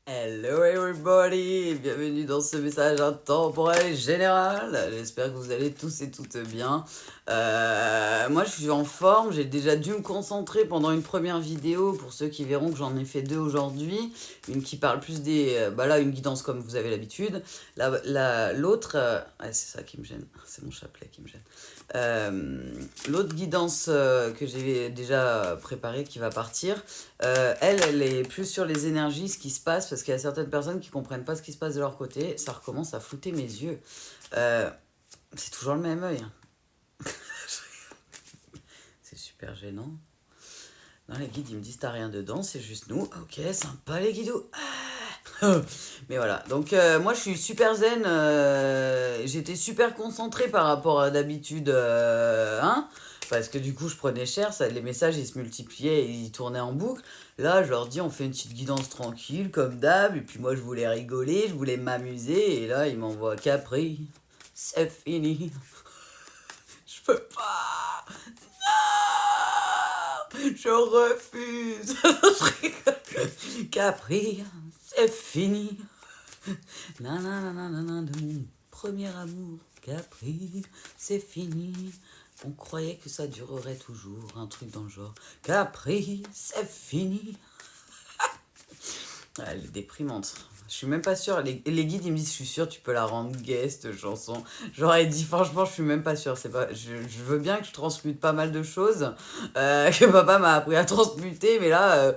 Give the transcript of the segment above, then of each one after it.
Hello everybody, bienvenue dans ce message intemporel et général. J'espère que vous allez tous et toutes bien. Moi je suis en forme, j'ai déjà dû me concentrer pendant une première vidéo pour ceux qui verront que j'en ai fait deux aujourd'hui. Une qui parle plus des... bah là une guidance comme vous avez l'habitude. L'autre... ouais, c'est ça qui me gêne, c'est mon chapelet qui me gêne. L'autre guidance que j'ai déjà préparée qui va partir, elle est plus sur les énergies, ce qui se passe, parce qu'il y a certaines personnes qui comprennent pas ce qui se passe de leur côté. Ça recommence à flouter mes yeux. Euh, c'est toujours le même œil. C'est super gênant. Non, les guides, ils me disent t'as rien dedans, c'est juste nous. Ok, sympa les guidos. Mais voilà, donc moi je suis super zen, j'étais super concentrée par rapport à d'habitude, hein, parce que du coup je prenais cher, ça, les messages ils se multipliaient et ils tournaient en boucle. Là je leur dis on fait une petite guidance tranquille comme d'hab, et puis moi je voulais rigoler, je voulais m'amuser, et là ils m'envoient Capri, c'est fini, je peux pas, non, je refuse, Capri, c'est fini. Nanana de mon premier amour, Capri, c'est fini. On croyait que ça durerait toujours, un truc dans le genre. Capri, c'est fini. Ah, elle est déprimante. Je suis même pas sûre. Les guides, ils me disent, je suis sûre, tu peux la rendre gay, cette chanson. J'aurais dit, franchement, je suis même pas sûre. C'est pas, je veux bien que je transmute pas mal de choses, que papa m'a appris à transmuter, mais là,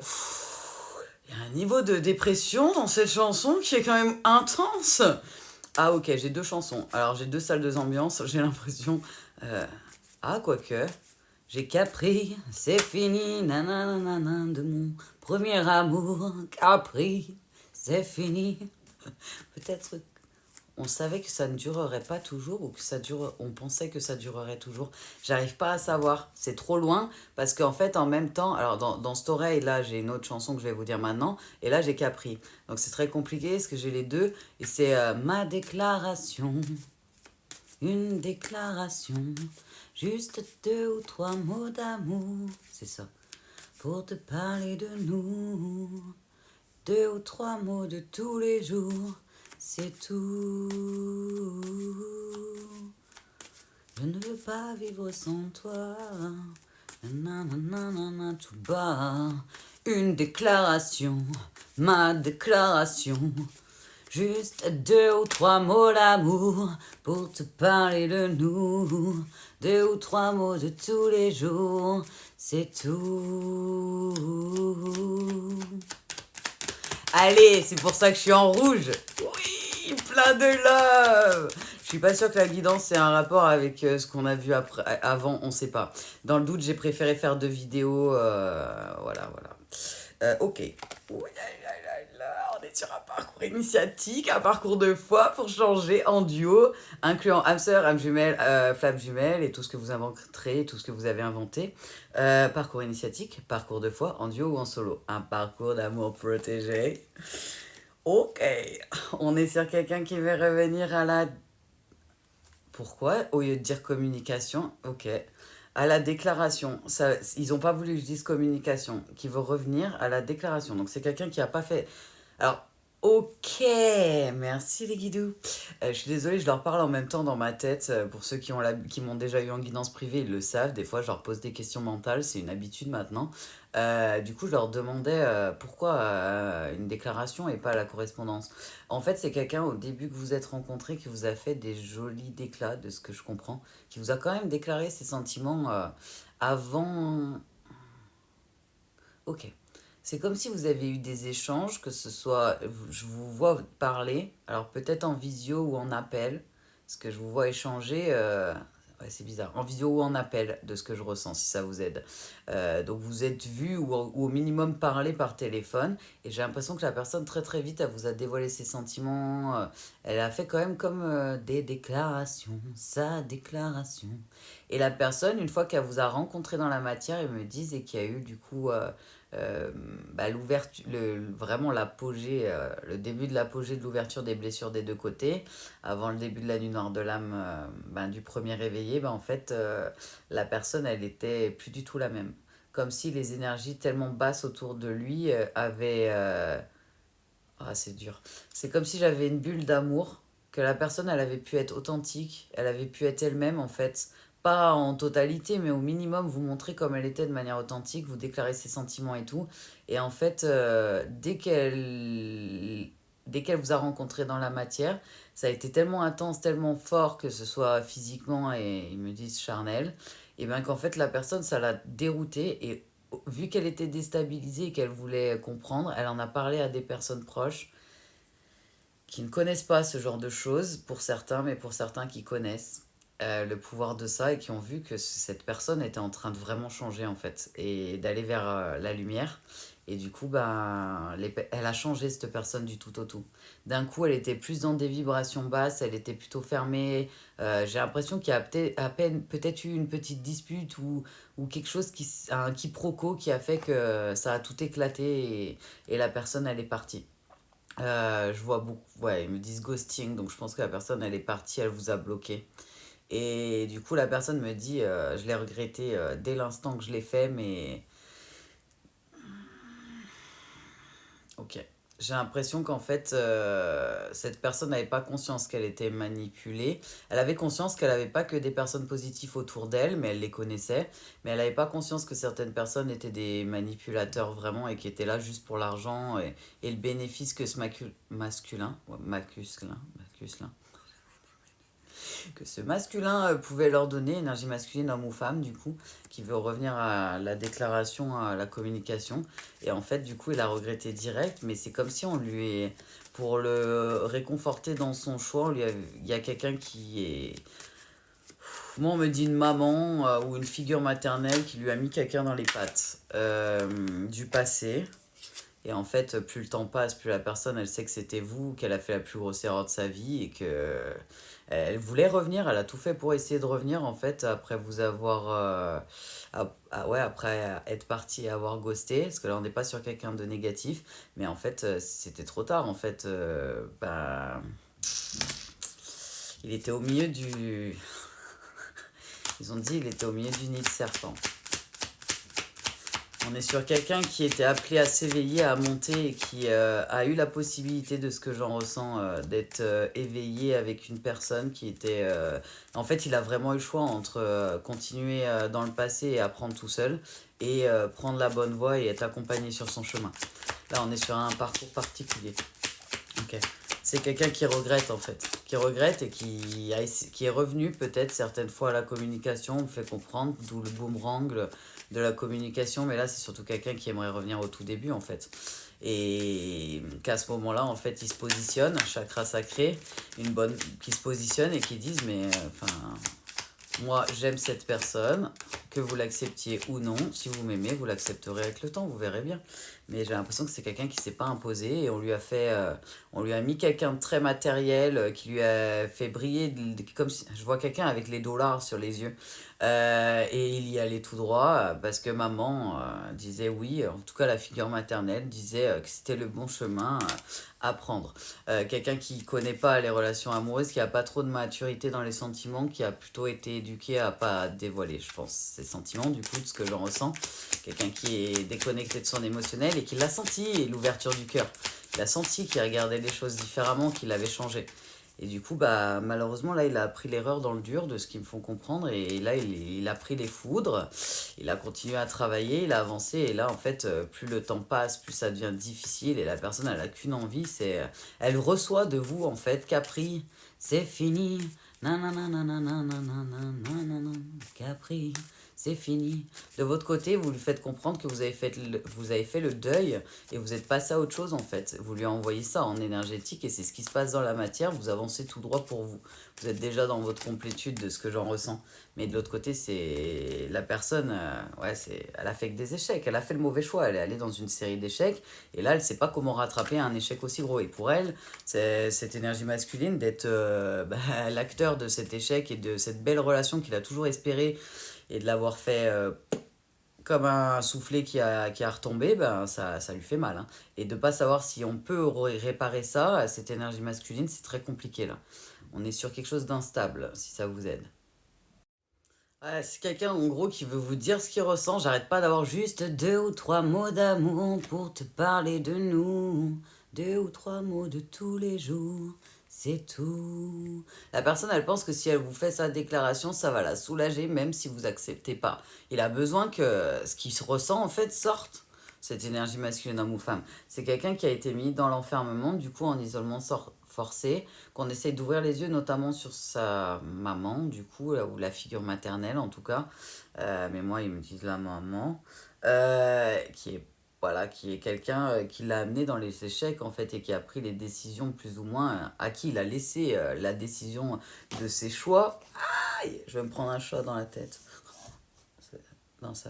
il y a un niveau de dépression dans cette chanson qui est quand même intense. Ah ok, j'ai deux chansons. Alors j'ai deux salles d'ambiance, j'ai l'impression... euh, Ah quoique, j'ai Capri, c'est fini, nanana de mon premier amour. Capri, c'est fini. Peut-être on savait que ça ne durerait pas toujours ou que on pensait que ça durerait toujours. J'arrive pas à savoir, c'est trop loin parce qu'en fait en même temps, alors dans cette oreille là j'ai une autre chanson que je vais vous dire maintenant et là j'ai Capri. Donc c'est très compliqué parce que j'ai les deux et c'est ma déclaration, une déclaration, juste deux ou trois mots d'amour, c'est ça, pour te parler de nous, deux ou trois mots de tous les jours. C'est tout. Je ne veux pas vivre sans toi. Nanana, tout bas. Une déclaration, ma déclaration. Juste deux ou trois mots d'amour pour te parler de nous. Deux ou trois mots de tous les jours. C'est tout. Allez, c'est pour ça que je suis en rouge. Oui, plein de love. Je suis pas sûre que la guidance ait un rapport avec ce qu'on a vu avant, on sait pas. Dans le doute, j'ai préféré faire deux vidéos. Voilà. Ok. Ouh on est sur un parcours initiatique, un parcours de foi pour changer en duo, incluant âme sœur, âme jumelle, flamme jumelle et tout ce que vous inventerez, tout ce que vous avez inventé. Parcours initiatique, parcours de foi, en duo ou en solo. Un parcours d'amour protégé. Ok, on est sur quelqu'un qui veut revenir à la... Pourquoi? Au lieu de dire communication, ok. À la déclaration. Ça, ils n'ont pas voulu que je dise communication, qui veut revenir à la déclaration. Donc c'est quelqu'un qui n'a pas fait... Alors, ok, merci les guidous. Je suis désolée, je leur parle en même temps dans ma tête. Pour ceux qui m'ont déjà eu en guidance privée, ils le savent. Des fois, je leur pose des questions mentales, c'est une habitude maintenant. Du coup, je leur demandais pourquoi une déclaration et pas la correspondance. En fait, c'est quelqu'un au début que vous êtes rencontré qui vous a fait des jolis déclats, de ce que je comprends, qui vous a quand même déclaré ses sentiments avant. Ok. C'est comme si vous avez eu des échanges, que ce soit, je vous vois parler, alors peut-être en visio ou en appel, parce que je vous vois échanger, ouais, c'est bizarre, en visio ou en appel, de ce que je ressens, si ça vous aide. Donc vous êtes vu ou au minimum parlé par téléphone, et j'ai l'impression que la personne très très vite, elle vous a dévoilé ses sentiments, elle a fait quand même comme des déclarations, sa déclaration. Et la personne, une fois qu'elle vous a rencontré dans la matière, ils me disent, et qu'il y a eu du coup euh, bah, l'ouverture, vraiment l'apogée, le début de l'apogée de l'ouverture des blessures des deux côtés, avant le début de la nuit noire de l'âme, ben, du premier réveillé, ben, en fait, la personne, elle était plus du tout la même. Comme si les énergies tellement basses autour de lui avaient... c'est dur. C'est comme si j'avais une bulle d'amour, que la personne, elle avait pu être authentique, elle avait pu être elle-même, en fait. Pas en totalité, mais au minimum, vous montrer comme elle était de manière authentique, vous déclarer ses sentiments et tout. Et en fait, dès qu'elle vous a rencontré dans la matière, ça a été tellement intense, tellement fort, que ce soit physiquement et ils me disent charnel, et bien qu'en fait, la personne, ça l'a déroutée. Et vu qu'elle était déstabilisée et qu'elle voulait comprendre, elle en a parlé à des personnes proches qui ne connaissent pas ce genre de choses, pour certains, mais pour certains qui connaissent le pouvoir de ça et qui ont vu que cette personne était en train de vraiment changer en fait et d'aller vers la lumière. Et du coup, ben, elle a changé cette personne du tout au tout. D'un coup, elle était plus dans des vibrations basses, elle était plutôt fermée. J'ai l'impression qu'il y a à peine peut-être eu une petite dispute ou quelque chose, un quiproquo qui a fait que ça a tout éclaté et la personne, elle est partie. Je vois beaucoup, ouais, ils me disent ghosting, donc je pense que la personne, elle est partie, elle vous a bloqué. Et du coup, la personne me dit, je l'ai regretté dès l'instant que je l'ai fait, mais ok. J'ai l'impression qu'en fait, cette personne n'avait pas conscience qu'elle était manipulée. Elle avait conscience qu'elle n'avait pas que des personnes positives autour d'elle, mais elle les connaissait. Mais elle n'avait pas conscience que certaines personnes étaient des manipulateurs vraiment et qui étaient là juste pour l'argent et le bénéfice que ce masculin, ouais, masculin, que ce masculin pouvait leur donner, énergie masculine, homme ou femme, du coup, qui veut revenir à la déclaration, à la communication. Et en fait, du coup, il a regretté direct, mais c'est comme si on lui est, pour le réconforter dans son choix, il y a quelqu'un qui est... Moi, on me dit une maman ou une figure maternelle qui lui a mis quelqu'un dans les pattes du passé. Et en fait, plus le temps passe, plus la personne, elle sait que c'était vous, qu'elle a fait la plus grosse erreur de sa vie et que elle voulait revenir, elle a tout fait pour essayer de revenir en fait après vous avoir ouais, après être parti et avoir ghosté, parce que là on n'est pas sur quelqu'un de négatif, mais en fait c'était trop tard en fait. Bah, il était au milieu du ils ont dit il était au milieu du nid de serpent. On est sur quelqu'un qui était appelé à s'éveiller, à monter et qui a eu la possibilité, de ce que j'en ressens, d'être éveillé avec une personne qui était... En fait, il a vraiment eu le choix entre continuer dans le passé et apprendre tout seul et prendre la bonne voie et être accompagné sur son chemin. Là, on est sur un parcours particulier. Ok. C'est quelqu'un qui regrette en fait, qui regrette et qui est revenu peut-être certaines fois à la communication, on me fait comprendre, d'où le boomerang de la communication, mais là c'est surtout quelqu'un qui aimerait revenir au tout début en fait. Et qu'à ce moment-là, en fait, il se positionne, chakra sacré, qui se positionne et qui disent, mais enfin, moi j'aime cette personne, que vous l'acceptiez ou non, si vous m'aimez, vous l'accepterez avec le temps, vous verrez bien. Mais j'ai l'impression que c'est quelqu'un qui s'est pas imposé et on lui a mis quelqu'un de très matériel qui lui a fait briller, comme si, je vois quelqu'un avec les dollars sur les yeux. Et il y allait tout droit parce que maman disait oui, en tout cas la figure maternelle disait que c'était le bon chemin à prendre. Quelqu'un qui connaît pas les relations amoureuses, qui a pas trop de maturité dans les sentiments, qui a plutôt été éduqué à pas dévoiler, je pense, ses sentiments, du coup, de ce que j'en ressens. Quelqu'un qui est déconnecté de son émotionnel et qui l'a senti, et l'ouverture du cœur. Il a senti qu'il regardait les choses différemment, qu'il avait changé. Et du coup, bah, malheureusement, là, il a appris l'erreur dans le dur, de ce qu'ils me font comprendre. Et là, il a pris les foudres, il a continué à travailler, il a avancé. Et là, en fait, plus le temps passe, plus ça devient difficile. Et la personne, elle n'a qu'une envie, c'est... elle reçoit de vous, en fait, Capri, c'est fini. Nanana, nanana, nanana, nanana, Capri, c'est fini. De votre côté, vous lui faites comprendre que vous avez fait le deuil et vous êtes passé à autre chose en fait. Vous lui envoyez ça en énergétique et c'est ce qui se passe dans la matière. Vous avancez tout droit pour vous. Vous êtes déjà dans votre complétude, de ce que j'en ressens. Mais de l'autre côté, c'est la personne, ouais, elle a fait que des échecs. Elle a fait le mauvais choix. Elle est allée dans une série d'échecs et là, elle ne sait pas comment rattraper un échec aussi gros. Et pour elle, c'est cette énergie masculine d'être l'acteur de cet échec et de cette belle relation qu'il a toujours espérée et de l'avoir fait comme un soufflet qui a retombé, ben ça lui fait mal, hein. Et de pas savoir si on peut réparer ça, cette énergie masculine, c'est très compliqué là. On est sur quelque chose d'instable, si ça vous aide. Ouais, c'est quelqu'un en gros qui veut vous dire ce qu'il ressent. J'arrête pas d'avoir juste deux ou trois mots d'amour pour te parler de nous. 2 ou 3 mots de tous les jours, c'est tout. La personne, elle pense que si elle vous fait sa déclaration, ça va la soulager, même si vous acceptez pas. Il a besoin que ce qu'il se ressent, en fait, sorte. Cette énergie masculine, homme ou femme. C'est quelqu'un qui a été mis dans l'enfermement, du coup, en isolement forcé, qu'on essaye d'ouvrir les yeux, notamment sur sa maman, du coup, ou la figure maternelle, en tout cas. Mais moi, ils me disent la maman, qui est voilà, qui est quelqu'un qui l'a amené dans les échecs en fait et qui a pris les décisions plus ou moins, à qui il a laissé la décision de ses choix. Aïe, je vais me prendre un chat dans la tête. Non, ça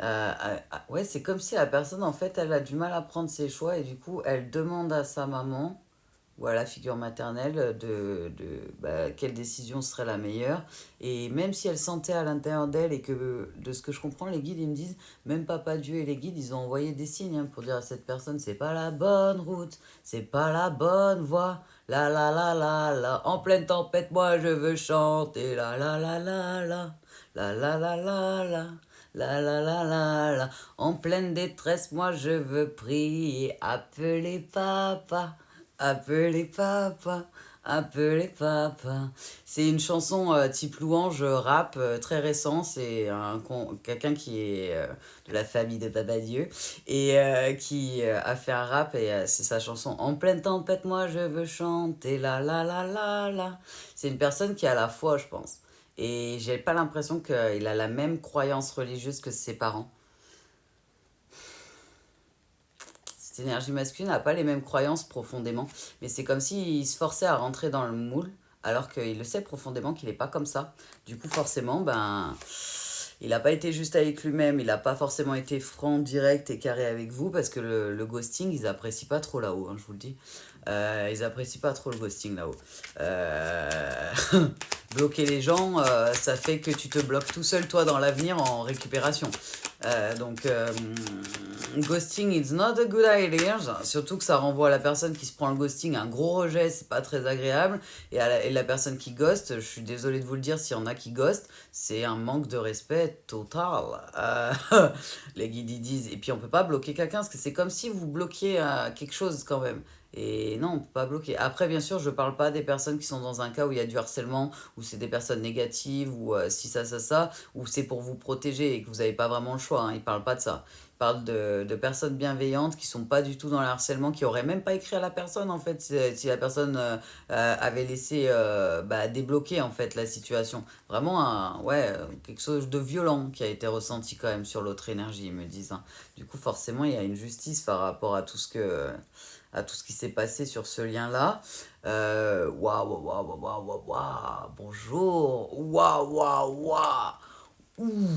va. Ouais, c'est comme si la personne en fait elle a du mal à prendre ses choix et du coup elle demande à sa maman ou à la figure maternelle quelle décision serait la meilleure. Et même si elle sentait à l'intérieur d'elle, et que de ce que je comprends, les guides, ils me disent, même Papa Dieu et les guides, ils ont envoyé des signes pour dire à cette personne, c'est pas la bonne route, c'est pas la bonne voie. La la la la la, en pleine tempête, moi je veux chanter. La la la la la, la la la la la. La la la la la, en pleine détresse, moi je veux prier, appeler papa. Appelez papa, appelez papa. C'est une chanson type louange rap très récent. C'est quelqu'un qui est de la famille de Papa Dieu et qui a fait un rap et c'est sa chanson En pleine tempête, moi je veux chanter la la la la la. C'est une personne qui a la foi, je pense. Et j'ai pas l'impression qu'il a la même croyance religieuse que ses parents. Cette énergie masculine n'a pas les mêmes croyances profondément, mais c'est comme s'il se forçait à rentrer dans le moule, alors qu'il le sait profondément qu'il n'est pas comme ça. Du coup, forcément, il n'a pas été juste avec lui-même, il n'a pas forcément été franc, direct et carré avec vous, parce que le ghosting, ils apprécient pas trop là-haut, je vous le dis. Ils apprécient pas trop le ghosting là-haut. Bloquer les gens, ça fait que tu te bloques tout seul, toi, dans l'avenir en récupération. Ghosting is not a good idea. Surtout que ça renvoie à la personne qui se prend le ghosting un gros rejet, c'est pas très agréable. Et la personne qui ghost, je suis désolée de vous le dire, s'il y en a qui ghost, c'est un manque de respect total. Les guides ils disent. Et puis on peut pas bloquer quelqu'un, parce que c'est comme si vous bloquiez quelque chose quand même. Et non, on peut pas bloquer. Après, bien sûr, je parle pas des personnes qui sont dans un cas où il y a du harcèlement, où c'est des personnes négatives, ou si ça, où c'est pour vous protéger et que vous n'avez pas vraiment le choix. Ils parlent pas de ça. Ils parlent de personnes bienveillantes qui sont pas du tout dans le harcèlement, qui auraient même pas écrit à la personne, en fait, si la personne avait laissé débloquer, en fait, la situation. Vraiment, quelque chose de violent qui a été ressenti quand même sur l'autre énergie, ils me disent. Du coup, forcément, il y a une justice par rapport à tout ce qui s'est passé sur ce lien-là. Waouh, waouh, waouh, waouh, waouh, waouh, bonjour, waouh, waouh, waouh. Ouh.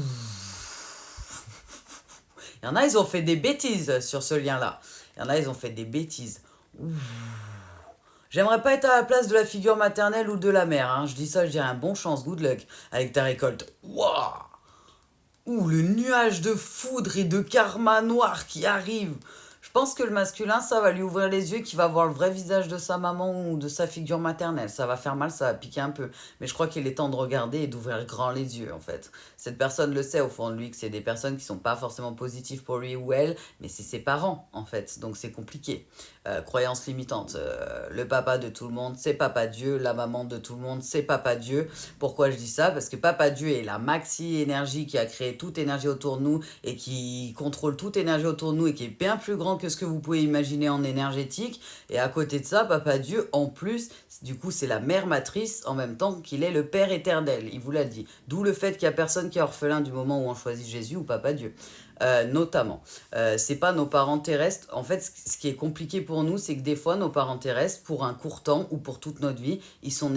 Il y en a, ils ont fait des bêtises sur ce lien-là. Il y en a, ils ont fait des bêtises. Ouh. J'aimerais pas être à la place de la figure maternelle ou de la mère. Je dis ça, je dirais un bon chance, good luck avec ta récolte. Waouh. Ouh, le nuage de foudre et de karma noir qui arrive. Je pense que le masculin, ça va lui ouvrir les yeux, qu'il va voir le vrai visage de sa maman ou de sa figure maternelle. Ça va faire mal, ça va piquer un peu. Mais je crois qu'il est temps de regarder et d'ouvrir grand les yeux, en fait. Cette personne le sait au fond de lui, que c'est des personnes qui sont pas forcément positives pour lui ou elle, mais c'est ses parents, en fait. Donc c'est compliqué. Croyance limitante. Le papa de tout le monde, c'est Papa Dieu. La maman de tout le monde, c'est Papa Dieu. Pourquoi je dis ça? Parce que Papa Dieu est la maxi-énergie qui a créé toute énergie autour de nous et qui contrôle toute énergie autour de nous et qui est bien plus grand que ce que vous pouvez imaginer en énergétique. Et à côté de ça, Papa Dieu, en plus, du coup, c'est la mère matrice en même temps qu'il est le Père éternel. Il vous l'a dit. D'où le fait qu'il n'y a personne qui est orphelin du moment où on choisit Jésus ou Papa Dieu. Notamment. C'est pas nos parents terrestres. En fait, ce qui est compliqué pour nous, c'est que des fois, nos parents terrestres, pour un court temps ou pour toute notre vie, ils sont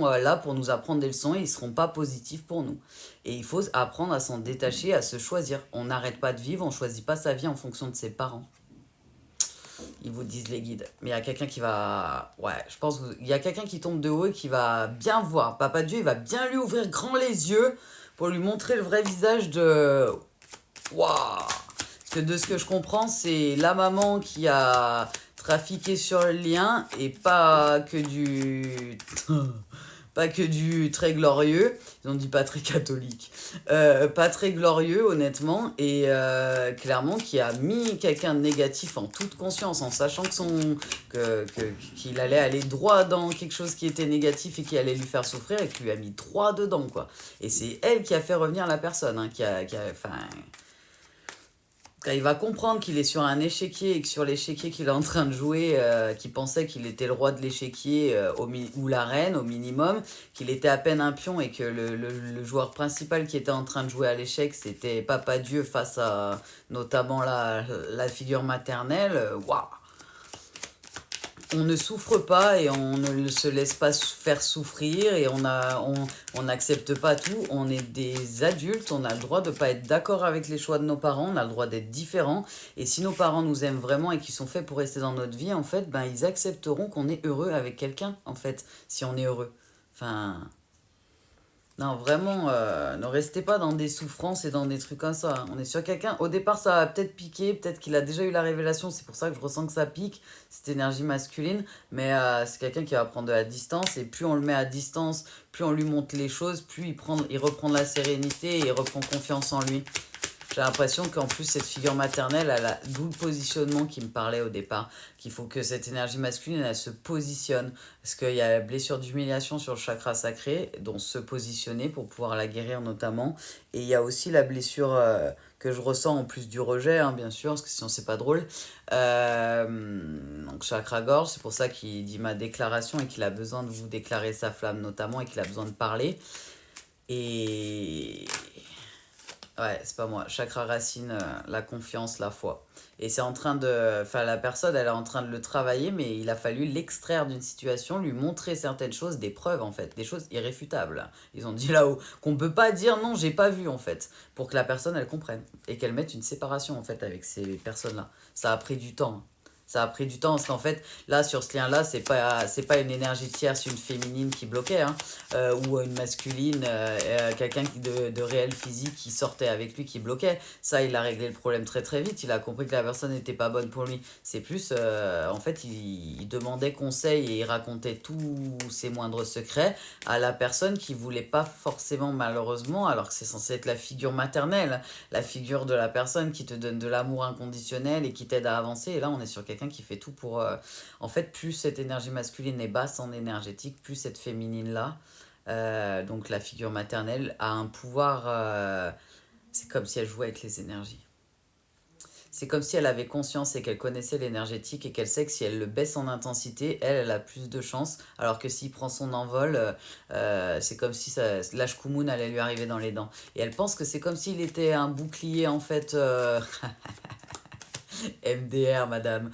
là pour nous apprendre des leçons et ils seront pas positifs pour nous. Et il faut apprendre à s'en détacher, à se choisir. On n'arrête pas de vivre, on choisit pas sa vie en fonction de ses parents. Ils vous disent les guides. Mais il y a quelqu'un qui va... Ouais, je pense qu'il y a quelqu'un qui tombe de haut et qui va bien voir. Papa Dieu, il va bien lui ouvrir grand les yeux pour lui montrer le vrai visage de... Waouh! Parce que de ce que je comprends, c'est la maman qui a trafiqué sur le lien et pas que du... pas que du très glorieux, ils ont dit pas très catholique, pas très glorieux honnêtement, et clairement qui a mis quelqu'un de négatif en toute conscience, en sachant qu'il allait aller droit dans quelque chose qui était négatif et qui allait lui faire souffrir, et qui lui a mis droit dedans, quoi. Et c'est elle qui a fait revenir la personne, hein, enfin, quand il va comprendre qu'il est sur un échiquier et que sur l'échiquier qu'il est en train de jouer, qu'il pensait qu'il était le roi de l'échiquier ou la reine au minimum, qu'il était à peine un pion et que le joueur principal qui était en train de jouer à l'échec, c'était Papa Dieu face à notamment la figure maternelle, waouh! On ne souffre pas et on ne se laisse pas faire souffrir et on n'accepte pas tout. On est des adultes, on a le droit de ne pas être d'accord avec les choix de nos parents, on a le droit d'être différents. Et si nos parents nous aiment vraiment et qu'ils sont faits pour rester dans notre vie, en fait, ben, ils accepteront qu'on est heureux avec quelqu'un, en fait, si on est heureux. Enfin... Non, vraiment, ne restez pas dans des souffrances et dans des trucs comme ça, hein. On est sur quelqu'un, au départ ça va peut-être piquer, peut-être qu'il a déjà eu la révélation, c'est pour ça que je ressens que ça pique, cette énergie masculine, mais c'est quelqu'un qui va prendre de la distance, et plus on le met à distance, plus on lui montre les choses, plus il reprend de la sérénité et il reprend confiance en lui. J'ai l'impression qu'en plus, cette figure maternelle, elle a d'où le positionnement qui me parlait au départ. Qu'il faut que cette énergie masculine, elle se positionne. Parce qu'il y a la blessure d'humiliation sur le chakra sacré, dont se positionner pour pouvoir la guérir notamment. Et il y a aussi la blessure que je ressens en plus du rejet, hein, bien sûr, parce que sinon c'est pas drôle. Donc chakra gorge, c'est pour ça qu'il dit ma déclaration et qu'il a besoin de vous déclarer sa flamme notamment et qu'il a besoin de parler. Et... Ouais, c'est pas moi. Chakra racine, la confiance, la foi. Et c'est en train de... Enfin, la personne, elle est en train de le travailler, mais il a fallu l'extraire d'une situation, lui montrer certaines choses, des preuves, en fait, des choses irréfutables. Ils ont dit là-haut qu'on peut pas dire non, j'ai pas vu, en fait, pour que la personne, elle comprenne. Et qu'elle mette une séparation, en fait, avec ces personnes-là. Ça a pris du temps. Ça a pris du temps, parce qu'en fait, là, sur ce lien-là, c'est pas une énergie tierce, une féminine qui bloquait, hein, ou une masculine, quelqu'un de réel physique qui sortait avec lui, qui bloquait. Ça, il a réglé le problème très très vite, il a compris que la personne n'était pas bonne pour lui. C'est plus, en fait, il demandait conseil et il racontait tous ses moindres secrets à la personne qui voulait pas forcément, malheureusement, alors que c'est censé être la figure maternelle, la figure de la personne qui te donne de l'amour inconditionnel et qui t'aide à avancer. Et là, on est sur quelqu'un qui fait tout pour... En fait, plus cette énergie masculine est basse en énergétique, plus cette féminine-là, donc la figure maternelle, a un pouvoir... c'est comme si elle jouait avec les énergies. C'est comme si elle avait conscience et qu'elle connaissait l'énergétique et qu'elle sait que si elle le baisse en intensité, elle a plus de chance. Alors que s'il prend son envol, c'est comme si l'Ashkumun allait lui arriver dans les dents. Et elle pense que c'est comme s'il était un bouclier, en fait... MDR, madame.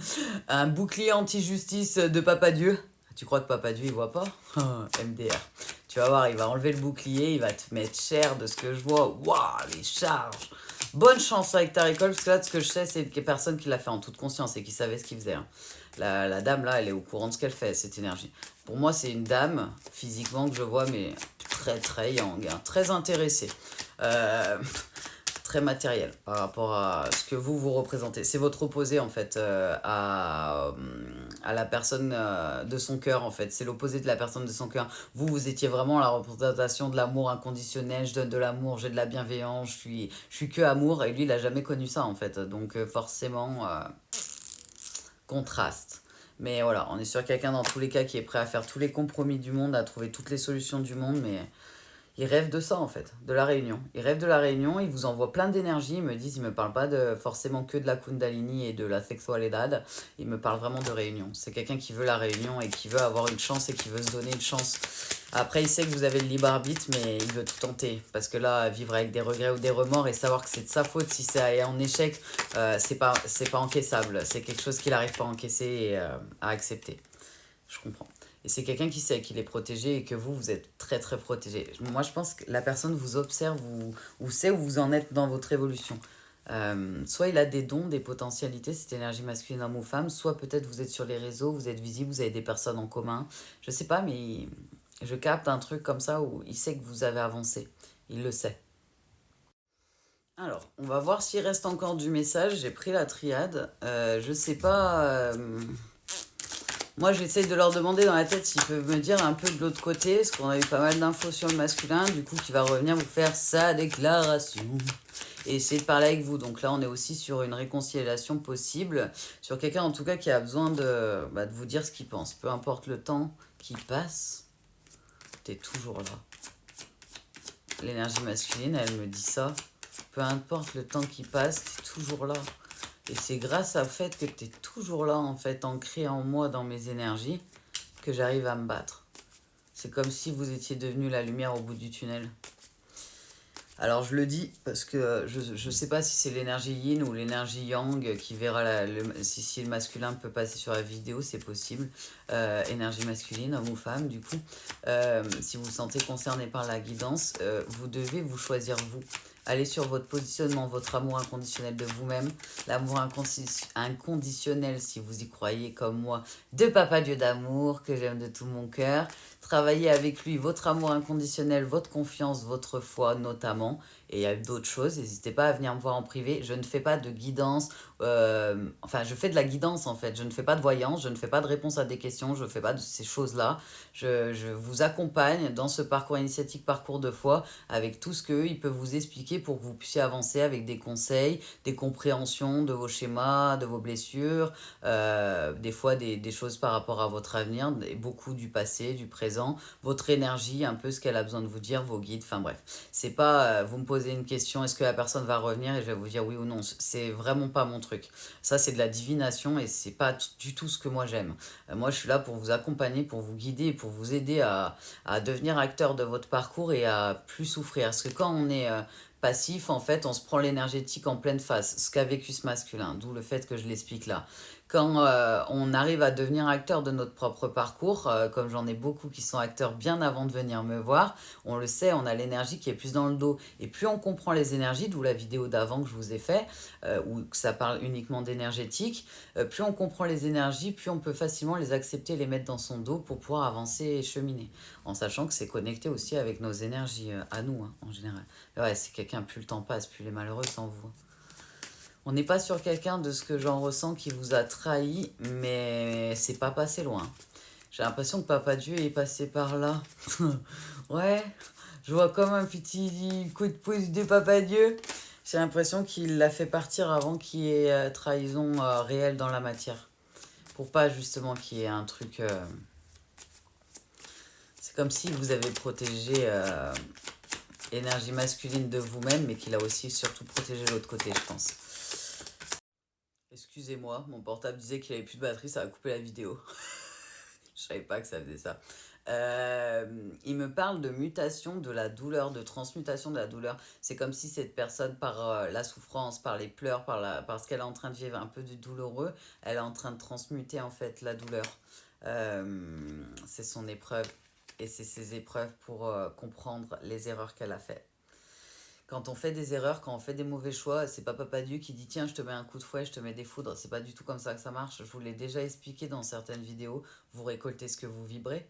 Un bouclier anti-justice de Papa Dieu. Tu crois que Papa Dieu, il voit pas? MDR. Tu vas voir, il va enlever le bouclier, il va te mettre cher de ce que je vois. Waouh, les charges. Bonne chance avec ta récolte, parce que là, ce que je sais, c'est qu'il y a personne qui l'a fait en toute conscience et qui savait ce qu'il faisait, hein. La dame, là, elle est au courant de ce qu'elle fait, cette énergie. Pour moi, c'est une dame, physiquement, que je vois, mais très, très young, hein, très intéressée. Très matériel par rapport à ce que vous représentez. C'est votre opposé en fait à la personne de son cœur en fait. C'est l'opposé de la personne de son cœur. Vous étiez vraiment la représentation de l'amour inconditionnel. Je donne de l'amour, j'ai de la bienveillance, je suis que amour. Et lui, il a jamais connu ça en fait. Donc forcément, contraste. Mais voilà, on est sur quelqu'un dans tous les cas qui est prêt à faire tous les compromis du monde, à trouver toutes les solutions du monde, mais... Ils rêvent de ça en fait, de la réunion. Ils rêvent de la réunion, ils vous envoient plein d'énergie, ils me disent, ils me parlent pas forcément que de la Kundalini et de la sexualidad, ils me parlent vraiment de réunion. C'est quelqu'un qui veut la réunion et qui veut avoir une chance et qui veut se donner une chance. Après, il sait que vous avez le libre arbitre, mais il veut tout tenter. Parce que là, vivre avec des regrets ou des remords et savoir que c'est de sa faute si c'est en échec, c'est pas encaissable. C'est quelque chose qu'il n'arrive pas à encaisser et à accepter. Je comprends. Et c'est quelqu'un qui sait qu'il est protégé et que vous êtes très très protégé. Moi, je pense que la personne vous observe ou sait où vous en êtes dans votre évolution. Soit il a des dons, des potentialités, cette énergie masculine homme ou femme, soit peut-être vous êtes sur les réseaux, vous êtes visible, vous avez des personnes en commun. Je sais pas, mais je capte un truc comme ça où il sait que vous avez avancé. Il le sait. Alors, on va voir s'il reste encore du message. J'ai pris la triade. Je sais pas... Moi, j'essaye de leur demander dans la tête s'ils peuvent me dire un peu de l'autre côté, parce qu'on a eu pas mal d'infos sur le masculin, du coup, qui va revenir vous faire sa déclaration. Et essayer de parler avec vous. Donc là, on est aussi sur une réconciliation possible, sur quelqu'un en tout cas qui a besoin de vous dire ce qu'il pense. Peu importe le temps qui passe, t'es toujours là. L'énergie masculine, elle me dit ça. Peu importe le temps qui passe, t'es toujours là. Et c'est grâce au fait que t'es toujours là, en fait, ancré en moi, dans mes énergies, que j'arrive à me battre. C'est comme si vous étiez devenu la lumière au bout du tunnel. Alors je le dis parce que je sais pas si c'est l'énergie yin ou l'énergie yang qui verra si le masculin peut passer sur la vidéo, c'est possible. Énergie masculine, homme ou femme, du coup. Si vous vous sentez concerné par la guidance, vous devez vous choisir vous. Allez sur votre positionnement, votre amour inconditionnel de vous-même, l'amour inconditionnel, si vous y croyez comme moi, de Papa Dieu d'amour, que j'aime de tout mon cœur. Travaillez avec lui votre amour inconditionnel, votre confiance, votre foi notamment. Et il y a d'autres choses, n'hésitez pas à venir me voir en privé. Je ne fais pas de guidance, enfin je fais de la guidance en fait. Je ne fais pas de voyance, je ne fais pas de réponse à des questions, je ne fais pas de ces choses-là. Je vous accompagne dans ce parcours initiatique, parcours de foi, avec tout ce qu'eux, ils peuvent vous expliquer pour que vous puissiez avancer avec des conseils, des compréhensions de vos schémas, de vos blessures, des fois des choses par rapport à votre avenir, et beaucoup du passé, du présent, votre énergie, un peu ce qu'elle a besoin de vous dire, vos guides, enfin bref. C'est pas, vous me posez une question, est-ce que la personne va revenir et je vais vous dire oui ou non. C'est vraiment pas mon truc. Ça, c'est de la divination et c'est pas du tout ce que moi j'aime. Moi, je suis là pour vous accompagner, pour vous guider et pour vous aider à devenir acteur de votre parcours et à plus souffrir. Parce que quand on est passif, en fait, on se prend l'énergétique en pleine face, ce qu'a vécu ce masculin, d'où le fait que je l'explique là. Quand on arrive à devenir acteur de notre propre parcours, comme j'en ai beaucoup qui sont acteurs bien avant de venir me voir, on le sait, on a l'énergie qui est plus dans le dos. Et plus on comprend les énergies, d'où la vidéo d'avant que je vous ai fait, où ça parle uniquement d'énergétique, plus on comprend les énergies, plus on peut facilement les accepter, les mettre dans son dos pour pouvoir avancer et cheminer. En sachant que c'est connecté aussi avec nos énergies à nous, hein, en général. Mais ouais, c'est quelqu'un, plus le temps passe, plus il est malheureux sans vous. On n'est pas sur quelqu'un de ce que j'en ressens qui vous a trahi, mais c'est pas passé loin. J'ai l'impression que Papa Dieu est passé par là. Ouais, je vois comme un petit coup de pouce de Papa Dieu. J'ai l'impression qu'il l'a fait partir avant qu'il y ait trahison réelle dans la matière. Pour pas justement qu'il y ait un truc... C'est comme si vous avez protégé énergie masculine de vous-même, mais qu'il a aussi surtout protégé l'autre côté, je pense. Excusez-moi, mon portable disait qu'il avait plus de batterie, ça a coupé la vidéo. Je savais pas que ça faisait ça. Il me parle de mutation de la douleur, de transmutation de la douleur. C'est comme si cette personne, par la souffrance, par les pleurs, parce qu'elle est en train de vivre un peu de douloureux, elle est en train de transmuter en fait la douleur. C'est son épreuve. Et c'est ses épreuves pour comprendre les erreurs qu'elle a faites. Quand on fait des erreurs, quand on fait des mauvais choix, c'est pas Papa Dieu qui dit tiens, je te mets un coup de fouet, je te mets des foudres. C'est pas du tout comme ça que ça marche. Je vous l'ai déjà expliqué dans certaines vidéos. Vous récoltez ce que vous vibrez.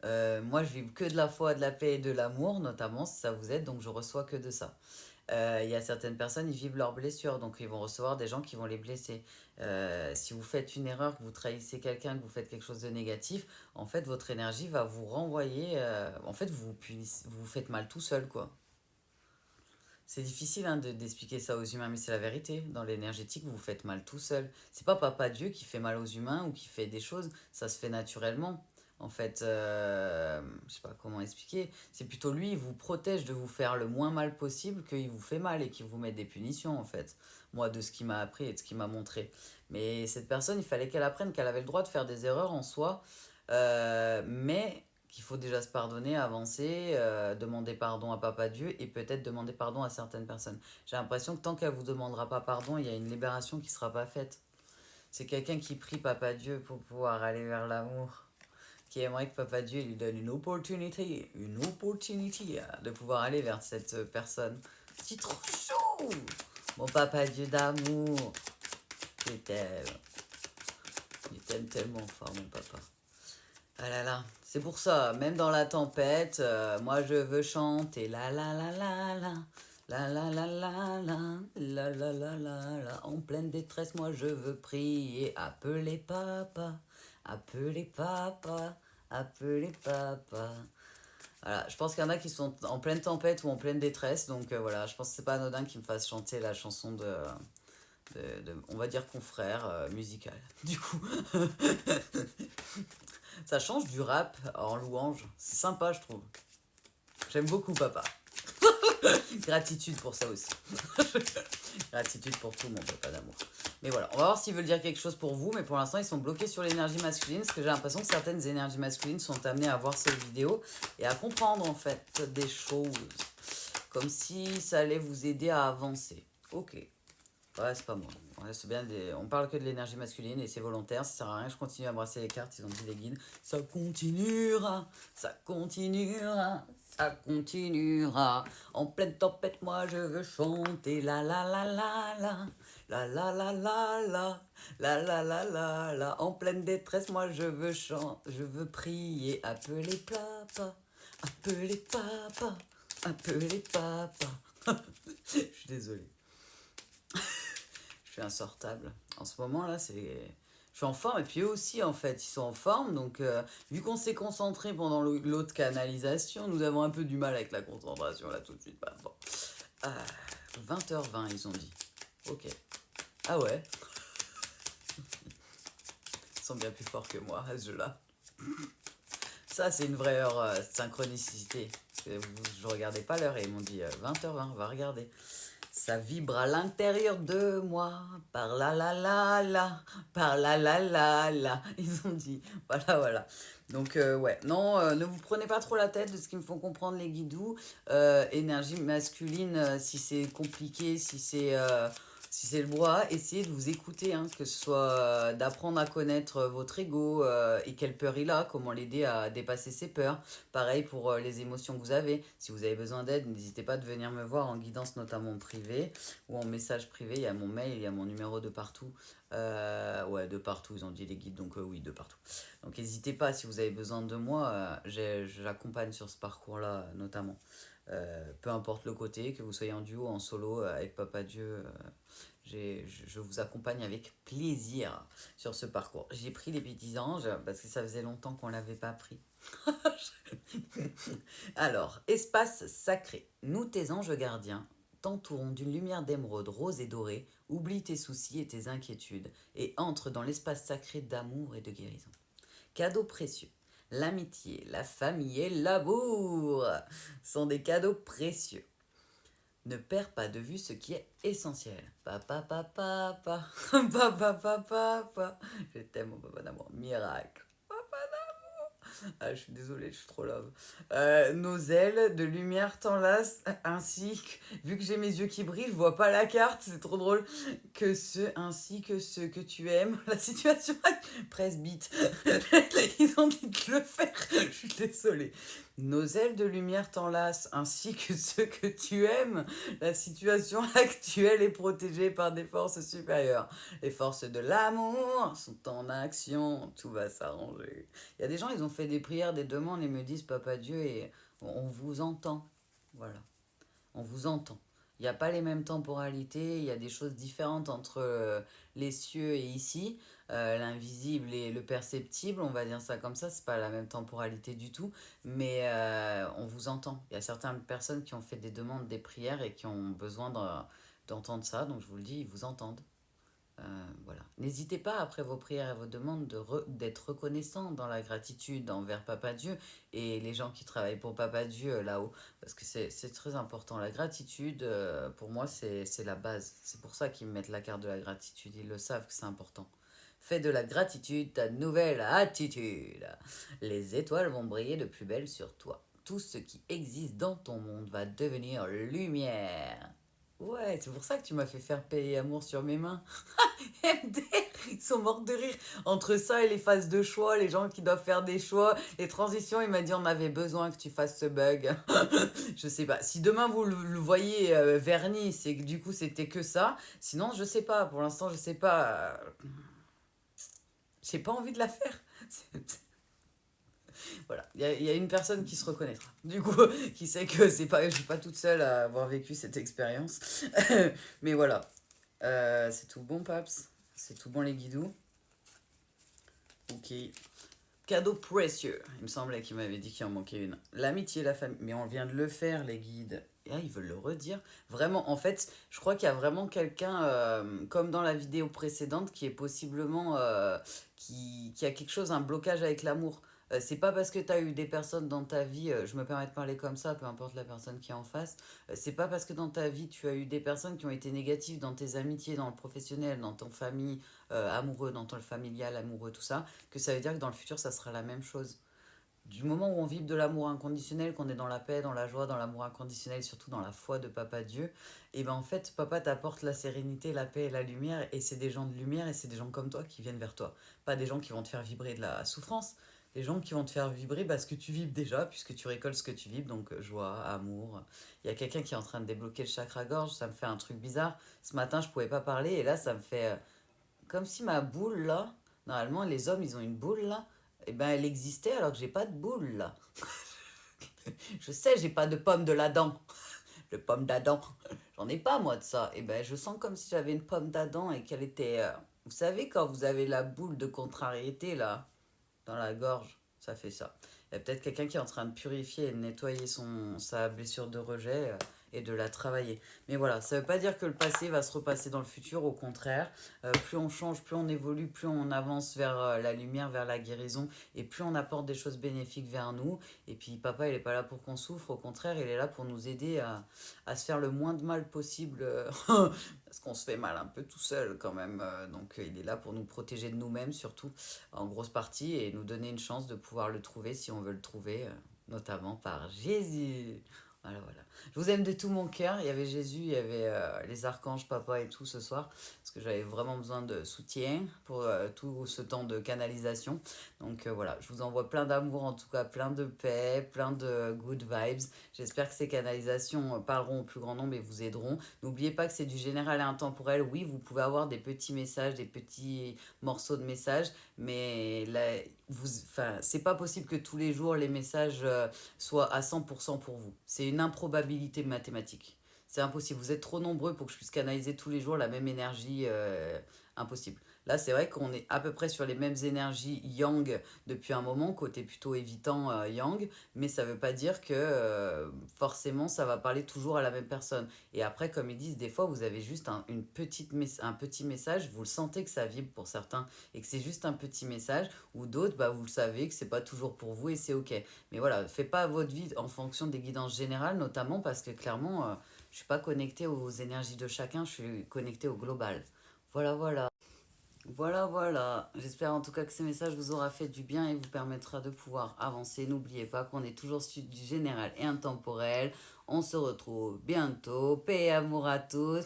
Moi, je vibre que de la foi, de la paix et de l'amour, notamment si ça vous aide, donc je reçois que de ça. Il y a certaines personnes, ils vivent leurs blessures, donc ils vont recevoir des gens qui vont les blesser. Si vous faites une erreur, que vous trahissez quelqu'un, que vous faites quelque chose de négatif, en fait, votre énergie va vous renvoyer. En fait, vous vous faites mal tout seul, quoi. C'est difficile hein, d'expliquer ça aux humains, mais c'est la vérité. Dans l'énergétique, vous vous faites mal tout seul. C'est pas Papa Dieu qui fait mal aux humains ou qui fait des choses, ça se fait naturellement. En fait, je sais pas comment expliquer. C'est plutôt lui, il vous protège de vous faire le moins mal possible qu'il vous fait mal et qu'il vous met des punitions, en fait. Moi, de ce qu'il m'a appris et de ce qu'il m'a montré. Mais cette personne, il fallait qu'elle apprenne qu'elle avait le droit de faire des erreurs en soi, mais qu'il faut déjà se pardonner, avancer, demander pardon à Papa Dieu et peut-être demander pardon à certaines personnes. J'ai l'impression que tant qu'elle vous demandera pas pardon, il y a une libération qui sera pas faite. C'est quelqu'un qui prie Papa Dieu pour pouvoir aller vers l'amour, qui aimerait que Papa Dieu lui donne une opportunité de pouvoir aller vers cette personne. C'est trop chaud. Mon Papa Dieu d'amour, je t'aime. Je t'aime tellement fort, mon papa. Ah là là, c'est pour ça, même dans la tempête, moi je veux chanter la la la la la. La la la la la, la la la la la, en pleine détresse, moi je veux prier, appeler papa, Appelez papa, appelez papa. Voilà, je pense qu'il y en a qui sont en pleine tempête ou en pleine détresse, donc voilà, je pense que c'est pas anodin qu'ils me fassent chanter la chanson on va dire confrère musical. Du coup, ça change du rap en louange, c'est sympa je trouve. J'aime beaucoup papa. Gratitude pour ça aussi. Gratitude pour tout mon papa d'amour. Mais voilà, on va voir s'ils veulent dire quelque chose pour vous, mais pour l'instant ils sont bloqués sur l'énergie masculine, parce que j'ai l'impression que certaines énergies masculines sont amenées à voir cette vidéo et à comprendre en fait des choses, comme si ça allait vous aider à avancer. Ok, ouais c'est pas moi, ouais, c'est bien on parle que de l'énergie masculine et c'est volontaire, ça sert à rien, je continue à brasser les cartes, ils ont dit les guides, ça continuera, ça continuera. Ça continuera. En pleine tempête, moi je veux chanter la la la la la. La la la la la. La la la la la. En pleine détresse, moi je veux chanter. Je veux prier. Appelez papa. Appelez papa. Appelez papa. Je suis désolée. Je suis insortable. En ce moment là, je suis en forme et puis eux aussi en fait, ils sont en forme. Donc vu qu'on s'est concentré pendant l'autre canalisation, nous avons un peu du mal avec la concentration là tout de suite. Bah, bon. 20h20 ils ont dit. Ok. Ah ouais. Ils sont bien plus forts que moi à ce jeu-là. Ça c'est une vraie heure synchronicité. Je regardais pas l'heure et ils m'ont dit 20h20, on va regarder. Ça vibre à l'intérieur de moi, par la la la la, par la la la la. Ils ont dit, voilà, voilà. Donc, ouais, non, ne vous prenez pas trop la tête de ce qui me font comprendre les guidous. Énergie masculine, si c'est compliqué, si c'est le brouhaha, essayez de vous écouter, hein, que ce soit d'apprendre à connaître votre ego et quelle peur il a, comment l'aider à dépasser ses peurs. Pareil pour les émotions que vous avez. Si vous avez besoin d'aide, n'hésitez pas de venir me voir en guidance notamment privée ou en message privé. Il y a mon mail, il y a mon numéro de partout. Ouais, de partout, ils ont dit les guides, donc oui, de partout. Donc n'hésitez pas, si vous avez besoin de moi, j'accompagne sur ce parcours-là notamment. Peu importe le côté, que vous soyez en duo, en solo, avec Papa Dieu, je vous accompagne avec plaisir sur ce parcours. J'ai pris les petits anges parce que ça faisait longtemps qu'on ne l'avait pas pris. Alors, espace sacré. Nous, tes anges gardiens, t'entourons d'une lumière d'émeraude rose et dorée, oublie tes soucis et tes inquiétudes et entre dans l'espace sacré d'amour et de guérison. Cadeaux précieux. L'amitié, la famille et l'amour sont des cadeaux précieux. Ne perds pas de vue ce qui est essentiel. Papa, papa, papa, papa, papa, papa. Je t'aime, mon papa d'amour. Miracle. Ah, je suis désolée, je suis trop love. Nos ailes de lumière t'enlacent, ainsi que, vu que j'ai mes yeux qui brillent, je vois pas la carte, c'est trop drôle. Que ceux, ainsi que ceux que tu aimes, la situation. Presbyte. Ils ont dit de le faire, je suis désolée. Nos ailes de lumière t'enlacent, ainsi que ceux que tu aimes. La situation actuelle est protégée par des forces supérieures. Les forces de l'amour sont en action, tout va s'arranger. Il y a des gens, ils ont fait des prières, des demandes et me disent Papa Dieu et on vous entend. Voilà, on vous entend. Il n'y a pas les mêmes temporalités, il y a des choses différentes entre les cieux et ici, l'invisible et le perceptible, on va dire ça comme ça, c'est pas la même temporalité du tout, mais on vous entend. Il y a certaines personnes qui ont fait des demandes, des prières et qui ont besoin d'entendre ça, donc je vous le dis, ils vous entendent. Voilà. N'hésitez pas, après vos prières et vos demandes, d'être reconnaissant dans la gratitude envers Papa Dieu et les gens qui travaillent pour Papa Dieu là-haut, parce que c'est très important. La gratitude, pour moi, c'est la base. C'est pour ça qu'ils me mettent la carte de la gratitude. Ils le savent que c'est important. Fais de la gratitude ta nouvelle attitude. Les étoiles vont briller de plus belle sur toi. Tout ce qui existe dans ton monde va devenir lumière. Ouais, c'est pour ça que tu m'as fait faire payer amour sur mes mains. MD, ils sont morts de rire. Entre ça et les phases de choix, les gens qui doivent faire des choix, les transitions, il m'a dit on avait besoin que tu fasses ce bug. Je sais pas. Si demain vous le voyez verni, c'est que du coup c'était que ça. Sinon, je sais pas. Pour l'instant, je sais pas. J'ai pas envie de la faire. Voilà, il y a une personne qui se reconnaîtra. Du coup, qui sait que je suis pas toute seule à avoir vécu cette expérience. Mais voilà, c'est tout bon, Paps. C'est tout bon, les guidous. Ok. Cadeau précieux. Il me semblait qu'il m'avait dit qu'il en manquait une. L'amitié, la famille. Mais on vient de le faire, les guides. Et là, ils veulent le redire. Vraiment, en fait, je crois qu'il y a vraiment quelqu'un, comme dans la vidéo précédente, qui est possiblement... qui a quelque chose, un blocage avec l'amour. C'est pas parce que tu as eu des personnes dans ta vie, je me permets de parler comme ça, peu importe la personne qui est en face, c'est pas parce que dans ta vie tu as eu des personnes qui ont été négatives dans tes amitiés, dans le professionnel, dans ton famille, amoureux, dans ton familial, amoureux, tout ça, que ça veut dire que dans le futur ça sera la même chose. Du moment où on vibre de l'amour inconditionnel, qu'on est dans la paix, dans la joie, dans l'amour inconditionnel, surtout dans la foi de Papa Dieu, et ben en fait, Papa t'apporte la sérénité, la paix et la lumière, et c'est des gens de lumière, et c'est des gens comme toi qui viennent vers toi. Pas des gens qui vont te faire vibrer de la souffrance, des gens qui vont te faire vibrer parce que tu vibres déjà, puisque tu récoltes ce que tu vibres, donc joie, amour. Il y a quelqu'un qui est en train de débloquer le chakra-gorge, ça me fait un truc bizarre. Ce matin, je pouvais pas parler, et là, ça me fait comme si ma boule là, normalement les hommes ils ont une boule là, et ben elle existait alors que j'ai pas de boule là. Je sais, j'ai pas de pomme de l'Adam, le pomme d'Adam. J'en ai pas moi de ça. Et ben je sens comme si j'avais une pomme d'Adam et qu'elle était. Vous savez quand vous avez la boule de contrariété là dans la gorge, ça fait ça. Il y a peut-être quelqu'un qui est en train de purifier et de nettoyer sa blessure de rejet et de la travailler. Mais voilà, ça ne veut pas dire que le passé va se repasser dans le futur, au contraire. Plus on change, plus on évolue, plus on avance vers la lumière, vers la guérison, et plus on apporte des choses bénéfiques vers nous. Et puis papa, il n'est pas là pour qu'on souffre, au contraire, il est là pour nous aider à se faire le moins de mal possible. Parce qu'on se fait mal un peu tout seul quand même. Donc il est là pour nous protéger de nous-mêmes surtout en grosse partie et nous donner une chance de pouvoir le trouver si on veut le trouver, notamment par Jésus. Voilà, voilà. Je vous aime de tout mon cœur. Il y avait Jésus, il y avait les archanges, papa et tout ce soir, parce que j'avais vraiment besoin de soutien pour tout ce temps de canalisation. Donc voilà, je vous envoie plein d'amour, en tout cas plein de paix, plein de good vibes. J'espère que ces canalisations parleront au plus grand nombre et vous aideront. N'oubliez pas que c'est du général et intemporel. Oui, vous pouvez avoir des petits messages, des petits morceaux de messages, mais là, enfin, c'est pas possible que tous les jours les messages soient à 100% pour vous. C'est une improbabilité mathématique. C'est impossible. Vous êtes trop nombreux pour que je puisse canaliser tous les jours la même énergie. Impossible. Là, c'est vrai qu'on est à peu près sur les mêmes énergies yang depuis un moment, côté plutôt évitant yang, mais ça veut pas dire que forcément ça va parler toujours à la même personne. Et après, comme ils disent, des fois vous avez juste un petit message, vous le sentez que ça vibre pour certains et que c'est juste un petit message, ou d'autres, bah, vous le savez que c'est pas toujours pour vous et c'est ok. Mais voilà, faites pas votre vie en fonction des guidances générales, notamment parce que clairement, je suis pas connectée aux énergies de chacun, je suis connectée au global. Voilà, voilà. Voilà, voilà. J'espère en tout cas que ce message vous aura fait du bien et vous permettra de pouvoir avancer. N'oubliez pas qu'on est toujours sur du général et intemporel. On se retrouve bientôt. Paix et amour à tous.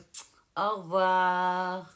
Au revoir.